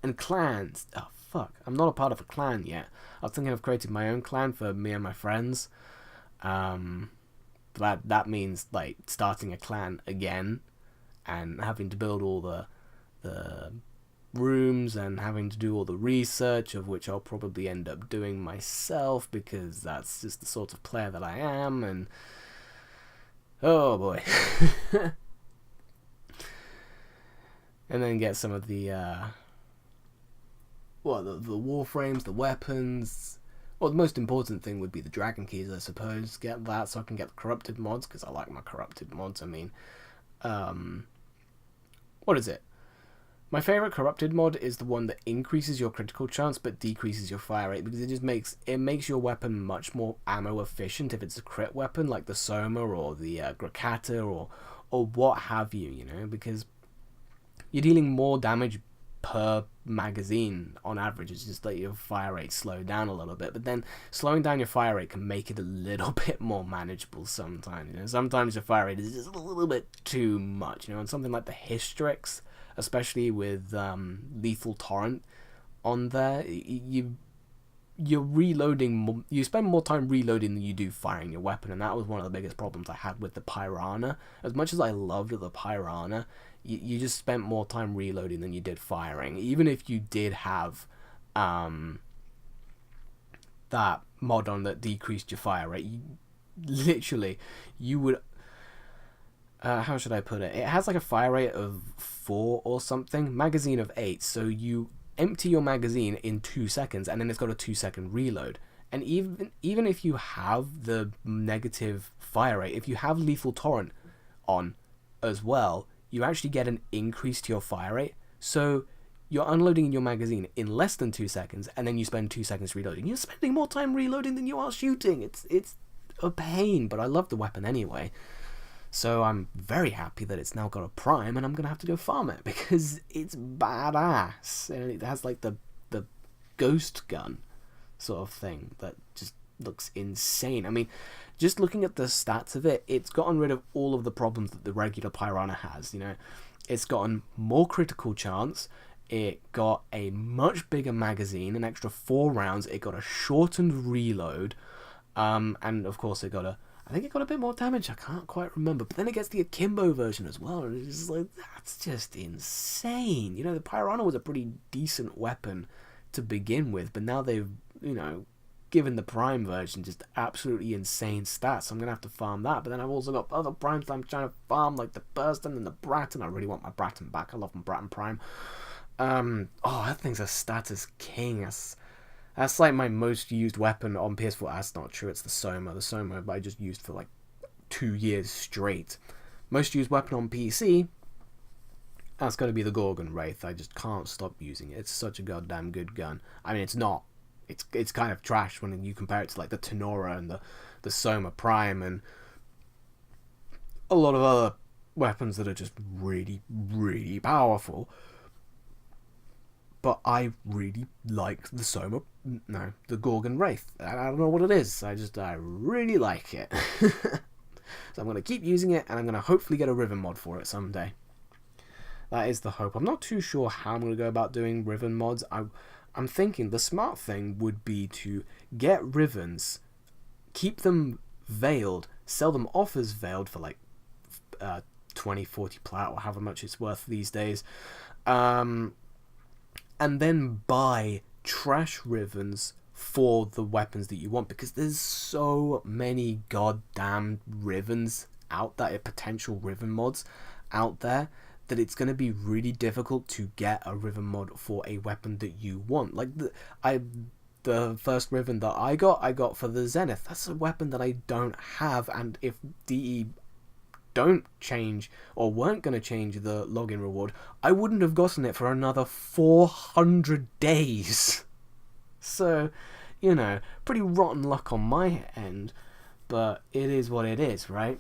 S1: And clans. Oh, fuck. I'm not a part of a clan yet. I was thinking of creating my own clan for me and my friends. But that means, like, starting a clan again and having to build all the rooms and having to do all the research, of which I'll probably end up doing myself because that's just the sort of player that I am. And oh boy. And then get some of the the warframes, the weapons. Well, the most important thing would be the dragon keys, I suppose. Get that so I can get the corrupted mods, because I like my corrupted mods. I mean, what is it? My favourite corrupted mod is the one that increases your critical chance but decreases your fire rate, because it just makes your weapon much more ammo efficient if it's a crit weapon like the Soma or the Grakata or what have you, you know, because you're dealing more damage per magazine on average. It's just that your fire rate slow down a little bit, but then slowing down your fire rate can make it a little bit more manageable sometimes, you know. Sometimes your fire rate is just a little bit too much, you know, and something like the Hystrix, especially with Lethal Torrent on there, you're reloading, you spend more time reloading than you do firing your weapon, and that was one of the biggest problems I had with the Piranha. As much as I loved the Piranha, you just spent more time reloading than you did firing. Even if you did have that mod on that decreased your fire rate, you would... how should I put it? It has like a fire rate of 4 or something, magazine of 8, so you empty your magazine in 2 seconds, and then it's got a 2-second reload. And even if you have the negative fire rate, if you have Lethal Torrent on as well, you actually get an increase to your fire rate. So you're unloading your magazine in less than 2 seconds, and then you spend 2 seconds reloading. You're spending more time reloading than you are shooting. It's a pain, but I love the weapon anyway. So I'm very happy that it's now got a prime, and I'm going to have to go farm it because it's badass. And it has like the ghost gun sort of thing that just looks insane. I mean, just looking at the stats of it, it's gotten rid of all of the problems that the regular Piranha has, you know. It's gotten more critical chance, it got a much bigger magazine, an extra 4 rounds, it got a shortened reload, and of course I think it got a bit more damage, I can't quite remember, but then it gets the Akimbo version as well, and it's just like, that's just insane. You know, the Piranha was a pretty decent weapon to begin with, but now they've, you know, given the Prime version just absolutely insane stats, so I'm going to have to farm that. But then I've also got other Primes that I'm trying to farm, like the Burston and the Bratton. I really want my Bratton back, I love my Bratton Prime. Oh, that thing's a status king. That's like my most used weapon on PS4. That's not true, it's the Soma. The Soma I just used for like 2 years straight. Most used weapon on PC, that's got to be the Gorgon Wraith. I just can't stop using it. It's such a goddamn good gun. I mean, it's not. It's kind of trash when you compare it to like the Tenora and the Soma Prime and a lot of other weapons that are just really, really powerful. But I really like the the Gorgon Wraith. I don't know what it is. I really like it. So I'm going to keep using it, and I'm going to hopefully get a Riven mod for it someday. That is the hope. I'm not too sure how I'm going to go about doing Riven mods. I'm thinking the smart thing would be to get Rivens, keep them veiled, sell them off as veiled for like 20, 40 plat, or however much it's worth these days. And then buy trash Rivens for the weapons that you want, because there's so many goddamn Rivens out there, potential Riven mods out there, that it's going to be really difficult to get a Riven mod for a weapon that you want. Like the first Riven that I got for the Zenith. That's a weapon that I don't have, and if DE don't change or weren't going to change the login reward, I wouldn't have gotten it for another 400 days. So, you know, pretty rotten luck on my end, but it is what it is, right?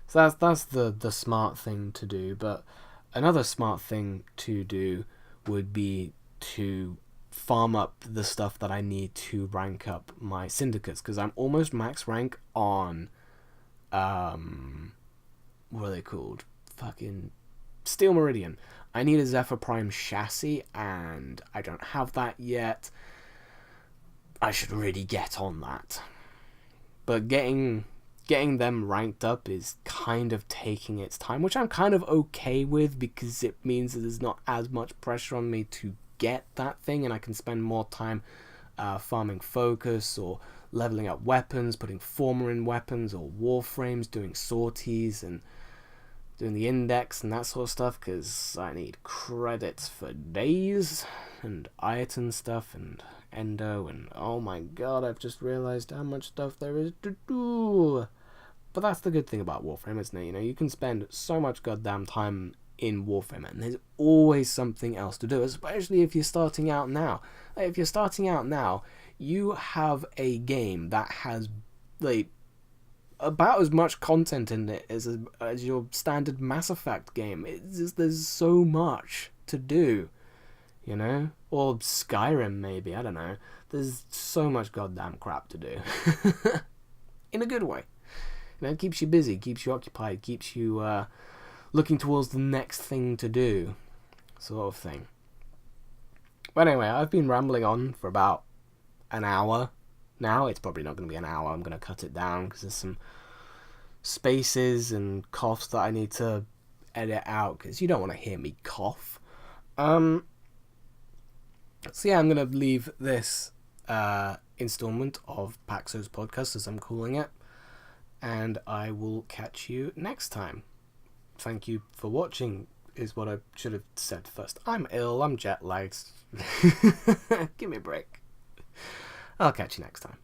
S1: So that's the smart thing to do. But another smart thing to do would be to farm up the stuff that I need to rank up my syndicates, because I'm almost max rank on what are they called? Fucking Steel Meridian. I need a Zephyr Prime chassis, and I don't have that yet. I should really get on that. But getting them ranked up is kind of taking its time, which I'm kind of okay with, because it means that there's not as much pressure on me to get that thing, and I can spend more time farming focus or leveling up weapons, putting former in weapons or warframes, doing sorties and doing the index and that sort of stuff, because I need credits for days and item stuff and endo, and oh my god, I've just realized how much stuff there is to do. But that's the good thing about Warframe, isn't it? You know, you can spend so much goddamn time in Warframe, and there's always something else to do, especially if you're starting out now. Like, if you're starting out now, you have a game that has like about as much content in it as your standard Mass Effect game. It's just, there's so much to do, you know? Or Skyrim, maybe, I don't know. There's so much goddamn crap to do. In a good way. You know, it keeps you busy, keeps you occupied, keeps you looking towards the next thing to do, sort of thing. But anyway, I've been rambling on for about an hour now. It's probably not going to be an hour. I'm going to cut it down because there's some spaces and coughs that I need to edit out, because you don't want to hear me cough. So yeah, I'm going to leave this installment of Paxo's podcast, as I'm calling it, and I will catch you next time. Thank you for watching, is what I should have said first. I'm ill, I'm jet lagged. Give me a break. I'll catch you next time.